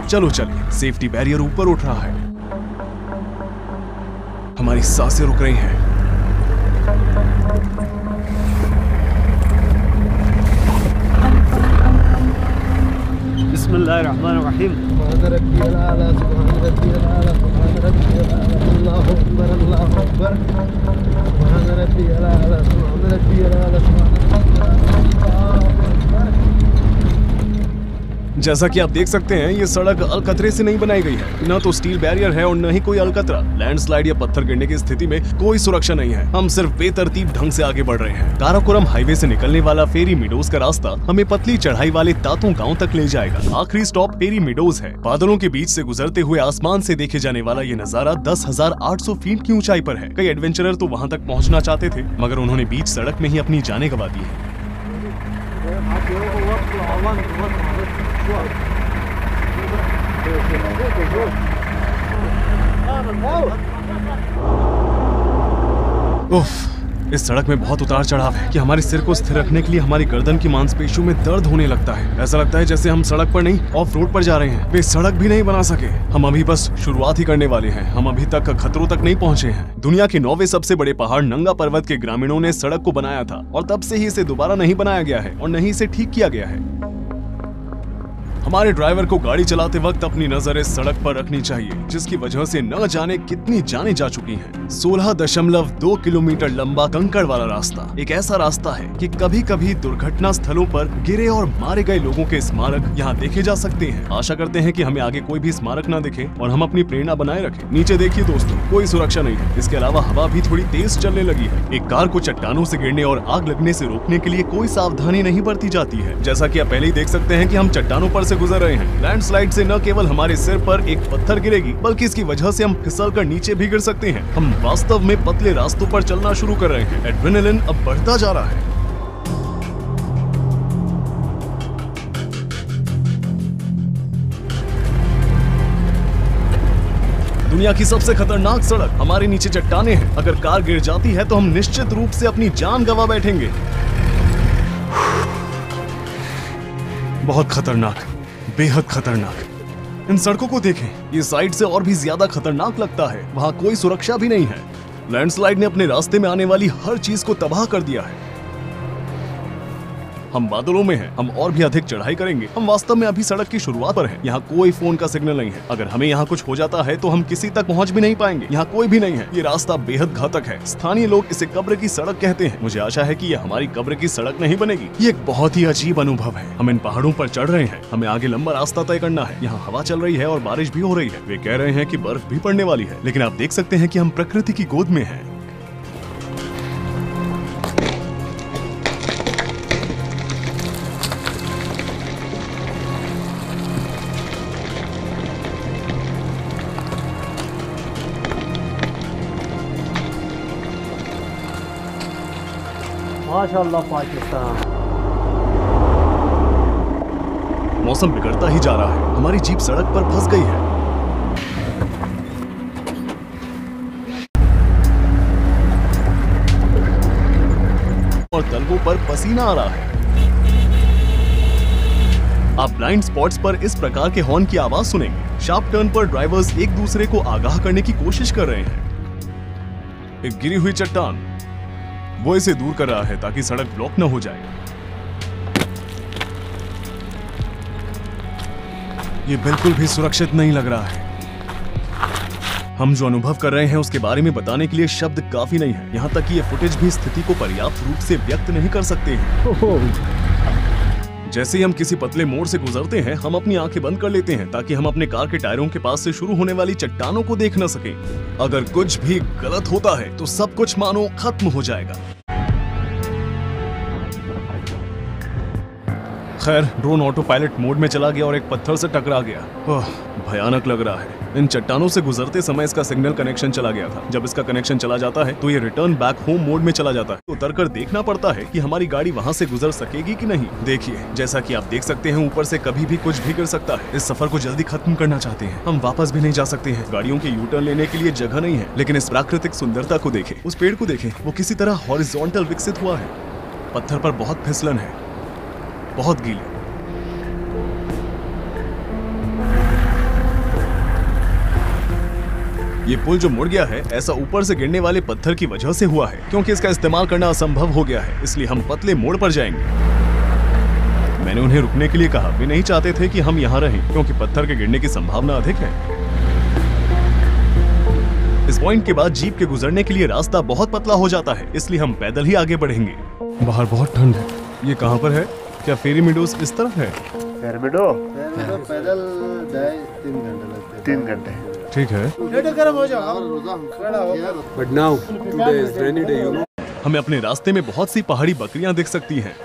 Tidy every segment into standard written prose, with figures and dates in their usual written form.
चलो चलिए, safety barrier ऊपर उठ रहा है। हमारी सांसें रुक रही हैं। बिस्मिल्लाहिर्रहमानिर्रहीम। जैसा कि आप देख सकते हैं, ये सड़क अलकतरे से नहीं बनाई गई है। न तो स्टील बैरियर है और न ही कोई अलकतरा। लैंडस्लाइड या पत्थर गिरने की स्थिति में कोई सुरक्षा नहीं है। हम सिर्फ बेतरतीब ढंग से आगे बढ़ रहे हैं। काराकोरम हाईवे से निकलने वाला फेरी मीडोज का रास्ता हमें पतली चढ़ाई वाले तातों गांव तक ले जाएगा। आखिरी स्टॉप फेरी मीडोज है। बादलों के बीच से गुजरते हुए आसमान से देखे जाने वाला ये नजारा 10,800 फीट की ऊंचाई पर है। कई एडवेंचरर तो वहाँ तक पहुँचना चाहते थे, मगर उन्होंने बीच सड़क में ही अपनी जानें गंवा दी है। उफ, इस सड़क में बहुत उतार चढ़ाव है कि हमारे सिर को स्थिर रखने के लिए हमारी गर्दन की मांसपेशियों में दर्द होने लगता है। ऐसा लगता है जैसे हम सड़क पर नहीं, ऑफ रोड पर जा रहे हैं। वे सड़क भी नहीं बना सके। हम अभी बस शुरुआत ही करने वाले हैं। हम अभी तक खतरों तक नहीं पहुंचे हैं। दुनिया के 9वें सबसे बड़े पहाड़ नंगा पर्वत के ग्रामीणों ने सड़क को बनाया था और तब से ही इसे दोबारा नहीं बनाया गया है और नहीं इसे ठीक किया गया है। हमारे ड्राइवर को गाड़ी चलाते वक्त अपनी नजर इस सड़क पर रखनी चाहिए, जिसकी वजह से न जाने कितनी जानें जा चुकी हैं। 16.2 किलोमीटर लंबा कंकड़ वाला रास्ता एक ऐसा रास्ता है कि कभी कभी दुर्घटना स्थलों पर गिरे और मारे गए लोगों के स्मारक यहाँ देखे जा सकते हैं। आशा करते हैं कि हमें आगे कोई भी स्मारक न दिखे और हम अपनी प्रेरणा बनाए रखें। नीचे देखिए दोस्तों, कोई सुरक्षा नहीं है। इसके अलावा हवा भी थोड़ी तेज चलने लगी है। एक कार को चट्टानों से गिरने और आग लगने से रोकने के लिए कोई सावधानी नहीं बरती जाती है। जैसा कि आप पहले ही देख सकते हैं कि हम चट्टानों पर गुजर रहे हैं। लैंडस्लाइड से न केवल हमारे सिर पर एक पत्थर गिरेगी, बल्कि इसकी वजह से हम फिसलकर नीचे भी गिर सकते हैं। हम वास्तव में पतले रास्तों पर चलना शुरू कर रहे हैं। एड्रेनलिन अब बढ़ता जा रहा है। दुनिया की सबसे खतरनाक सड़क हमारे नीचे चट्टानें हैं। अगर कार गिर जाती है तो हम निश्चित रूप से अपनी जान गंवा बैठेंगे। बहुत खतरनाक, बेहद खतरनाक। इन सड़कों को देखें, ये साइड से और भी ज्यादा खतरनाक लगता है। वहाँ कोई सुरक्षा भी नहीं है। लैंडस्लाइड ने अपने रास्ते में आने वाली हर चीज को तबाह कर दिया है। हम बादलों में हैं। हम और भी अधिक चढ़ाई करेंगे। हम वास्तव में अभी सड़क की शुरुआत पर हैं। यहाँ कोई फोन का सिग्नल नहीं है। अगर हमें यहाँ कुछ हो जाता है तो हम किसी तक पहुँच भी नहीं पाएंगे। यहाँ कोई भी नहीं है। ये रास्ता बेहद घातक है। स्थानीय लोग इसे कब्र की सड़क कहते हैं। मुझे आशा है कि ये हमारी कब्र की सड़क नहीं बनेगी। ये एक बहुत ही अजीब अनुभव है। हम इन पहाड़ों पर चढ़ रहे हैं। हमें आगे लंबा रास्ता तय करना है। यहाँ हवा चल रही है और बारिश भी हो रही है। वे कह रहे हैं कि बर्फ भी पड़ने वाली है, लेकिन आप देख सकते हैं कि हम प्रकृति की गोद में हैं। माशाअल्लाह पाकिस्तान। मौसम बिगड़ता ही जा रहा है। हमारी जीप सड़क पर फंस गई है। और तलवों पर पसीना आ रहा है। आप ब्लाइंड स्पॉट्स पर इस प्रकार के हॉर्न की आवाज सुनेंगे। शार्प टर्न पर ड्राइवर्स एक दूसरे को आगाह करने की कोशिश कर रहे हैं। एक गिरी हुई चट्टान, वो इसे दूर कर रहा है ताकि सड़क ब्लॉक न हो जाए। ये बिल्कुल भी सुरक्षित नहीं लग रहा है। हम जो अनुभव कर रहे हैं उसके बारे में बताने के लिए शब्द काफी नहीं है। यहाँ तक कि ये फुटेज भी स्थिति को पर्याप्त रूप से व्यक्त नहीं कर सकते हैं। जैसे ही हम किसी पतले मोड़ से गुजरते हैं, हम अपनी आंखें बंद कर लेते हैं ताकि हम अपने कार के टायरों के पास से शुरू होने वाली चट्टानों को देख न सकें। अगर कुछ भी गलत होता है तो सब कुछ मानो खत्म हो जाएगा। खैर, ड्रोन ऑटो पायलट मोड में चला गया और एक पत्थर से टकरा गया। भयानक लग रहा है। इन चट्टानों से गुजरते समय इसका सिग्नल कनेक्शन चला गया था। जब इसका कनेक्शन चला जाता है तो ये रिटर्न बैक होम मोड में चला जाता है। उतरकर देखना पड़ता है कि हमारी गाड़ी वहाँ से गुजर सकेगी कि नहीं। देखिए, जैसा कि आप देख सकते हैं, ऊपर से कभी भी कुछ भी गिर सकता है। इस सफर को जल्दी खत्म करना चाहते हैं। हम वापस भी नहीं जा सकते हैं। गाड़ियों के यू टर्न लेने के लिए जगह नहीं है। लेकिन इस प्राकृतिक सुंदरता को देखें। उस पेड़ को देखें, वो किसी तरह हॉरिजॉन्टल विकसित हुआ है। पत्थर पर बहुत फिसलन है, बहुत गीले। ये पुल जो मुड़ गया है ऐसा ऊपर से गिरने वाले पत्थर की वजह से हुआ है, क्योंकि इसका इस्तेमाल करना असंभव हो गया है, इसलिए हम पतले मोड़ पर जाएंगे। मैंने उन्हें रुकने के लिए कहा, वे नहीं चाहते थे कि हम यहाँ रहें क्योंकि पत्थर के गिरने की संभावना अधिक है। इस पॉइंट के बाद जीप के गुजरने के लिए रास्ता बहुत पतला हो जाता है, इसलिए हम पैदल ही आगे बढ़ेंगे। बाहर बहुत ठंड है। ये कहाँ पर है? क्या फेरी मीडोज इस तरफ है? फेरमिडो पैदल जाए 3 घंटे लगते हैं। 3 घंटे ठीक है। But now, today is rainy day, you know. हमें अपने रास्ते में बहुत सी पहाड़ी बकरियां दिख सकती हैं।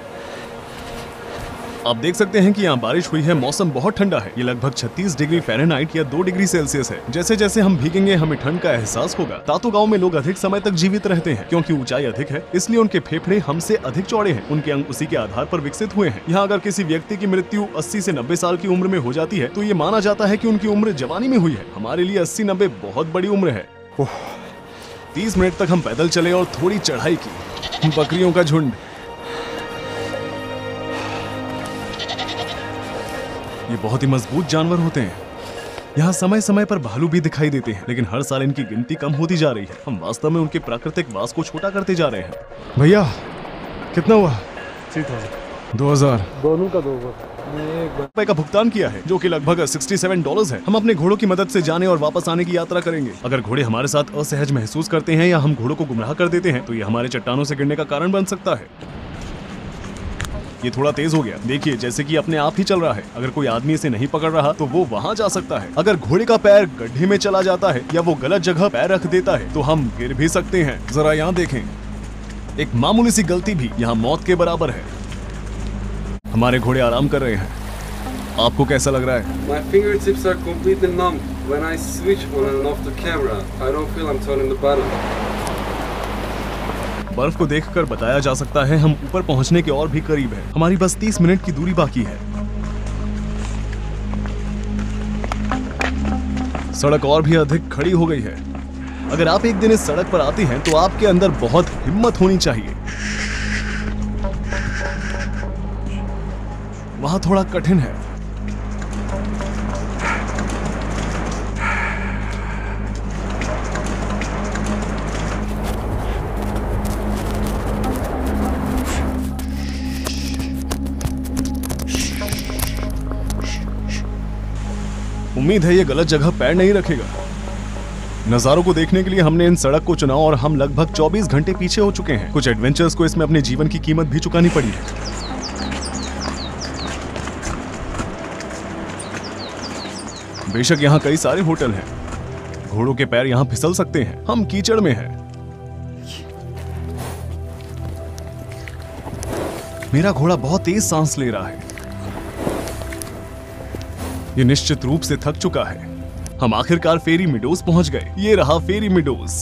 आप देख सकते हैं कि यहाँ बारिश हुई है। मौसम बहुत ठंडा है। ये लगभग 36 डिग्री फ़ारेनहाइट या 2 डिग्री सेल्सियस है। जैसे जैसे हम भीगेंगे हमें ठंड का एहसास होगा। तातो गांव में लोग अधिक समय तक जीवित रहते हैं क्योंकि ऊंचाई अधिक है, इसलिए उनके फेफड़े हमसे अधिक चौड़े हैं। उनके अंग उसी के आधार पर विकसित हुए हैं। यहाँ अगर किसी व्यक्ति की मृत्यु 80 से 90 साल की उम्र में हो जाती है तो ये माना जाता है कि उनकी उम्र जवानी में हुई है। हमारे लिए 80-90 बहुत बड़ी उम्र है। 30 मिनट तक हम पैदल चले और थोड़ी चढ़ाई की। बकरियों का झुंड। ये बहुत ही मजबूत जानवर होते हैं। यहाँ समय समय पर भालू भी दिखाई देते हैं, लेकिन हर साल इनकी गिनती कम होती जा रही है। हम वास्तव में उनके प्राकृतिक वास को छोटा करते जा रहे हैं। भैया कितना हुआ? 2000 दोनों का 2 रुपए का भुगतान किया है, जो कि लगभग $67 है। हम अपने घोड़ों की मदद से जाने और वापस आने की यात्रा करेंगे। अगर घोड़े हमारे साथ असहज महसूस करते हैं या हम घोड़ों को गुमराह कर देते हैं तो ये हमारे चट्टानों से गिरने का कारण बन सकता है। ये थोड़ा तेज हो गया। देखिए जैसे कि अपने आप ही चल रहा है। अगर कोई आदमी इसे नहीं पकड़ रहा तो वो वहाँ जा सकता है। अगर घोड़े का पैर गड्ढे में चला जाता है या वो गलत जगह पैर रख देता है तो हम गिर भी सकते हैं। जरा यहाँ देखें, एक मामूली सी गलती भी यहाँ मौत के बराबर है। हमारे घोड़े आराम कर रहे हैं। आपको कैसा लग रहा है? My fingertips are completely numb. When I switch on and off the camera, I don't feel I'm turning the button. बर्फ को देखकर बताया जा सकता है हम ऊपर पहुंचने के और भी करीब हैं। हमारी बस 30 मिनट की दूरी बाकी है। सड़क और भी अधिक खड़ी हो गई है। अगर आप एक दिन इस सड़क पर आते हैं तो आपके अंदर बहुत हिम्मत होनी चाहिए। वहां थोड़ा कठिन है। उम्मीद है ये गलत जगह पैर नहीं रखेगा। नजारों को देखने के लिए हमने इन सड़क को चुना और हम लगभग 24 घंटे पीछे हो चुके हैं। कुछ एडवेंचर्स को इसमें अपने जीवन की कीमत भी चुकानी पड़ी है। बेशक यहाँ कई सारे होटल हैं। घोड़ों के पैर यहाँ फिसल सकते हैं। हम कीचड़ में हैं। मेरा घोड़ा बहुत तेज सांस ले रहा है। ये निश्चित रूप से थक चुका है। हम आखिरकार फेरी मीडोज पहुंच गए। ये रहा फेरी मीडोज।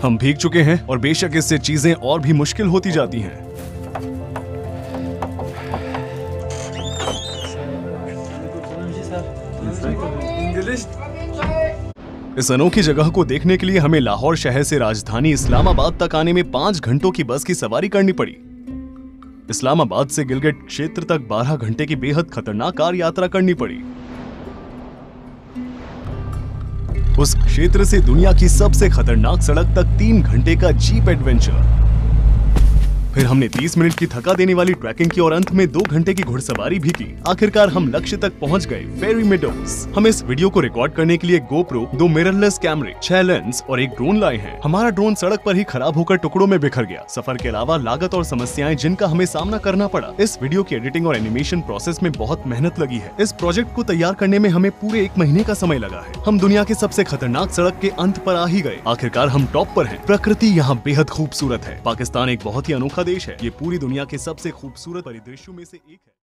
हम भीग चुके हैं और बेशक इससे चीजें और भी मुश्किल होती जाती हैं। इस अनोखी जगह को देखने के लिए हमें लाहौर शहर से राजधानी इस्लामाबाद तक आने में 5 घंटों की बस की सवारी करनी पड़ी। इस्लामाबाद से गिलगिट क्षेत्र तक 12 घंटे की बेहद खतरनाक कार यात्रा करनी पड़ी। उस क्षेत्र से दुनिया की सबसे खतरनाक सड़क तक 3 घंटे का जीप एडवेंचर। फिर हमने 30 मिनट की थका देने वाली ट्रैकिंग की और अंत में 2 घंटे की घुड़सवारी भी की। आखिरकार हम लक्ष्य तक पहुंच गए, फेरी मीडोज। हम इस वीडियो को रिकॉर्ड करने के लिए गोप्रो, 2 मिररलेस कैमरे, 6 लेंस और 1 ड्रोन लाए हैं। हमारा ड्रोन सड़क पर ही खराब होकर टुकड़ों में बिखर गया। सफर के अलावा लागत और समस्याएं जिनका हमें सामना करना पड़ा। इस वीडियो की एडिटिंग और एनिमेशन प्रोसेस में बहुत मेहनत लगी है। इस प्रोजेक्ट को तैयार करने में हमें पूरे 1 महीने का समय लगा है। हम दुनिया के सबसे खतरनाक सड़क के अंत पर आ ही गए। आखिरकार हम टॉप पर हैं। प्रकृति यहाँ बेहद खूबसूरत है। पाकिस्तान एक बहुत ही अनोखा देश है। ये पूरी दुनिया के सबसे खूबसूरत परिदृश्यों में से एक है।